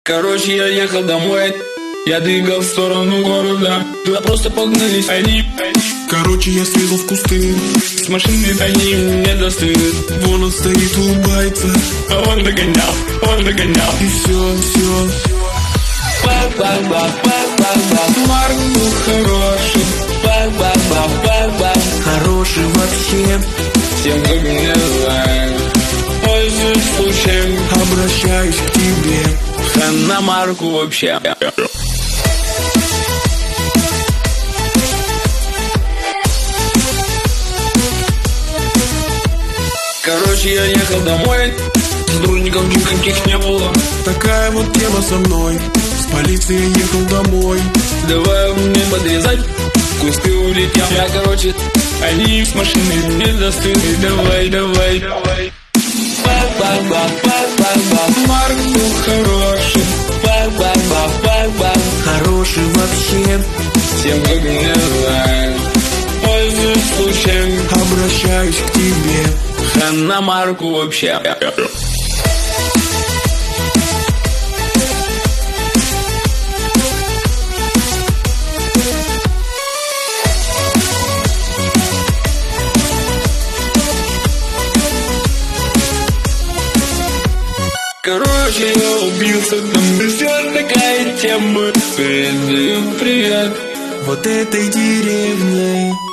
Короче, я ехал домой, я двигал в сторону города. Туда просто погнались они. Короче, я слезал в кусты. С машины они не достают. Вон он стоит, улыбается. А он догонял. И все. Марк был хороший. Хороший вообще. Всем как меня знают. Пользуюсь случаем, Обращаюсь к тебе. хана Марку вообще. Короче, я ехал домой, сотрудников никаких не было. Такая вот тема со мной. С полицией ехал домой. Давай мне подрезать, кусты улетел. Я, короче, они с машины не достыли. Давай. Марк был хороший. Хороший вообще. Всем как меня знают. Пользуюсь случаем, Обращаюсь к тебе. хана Марку вообще. Короче, я убился, там все такая тема. Передаю привет Вот этой деревней.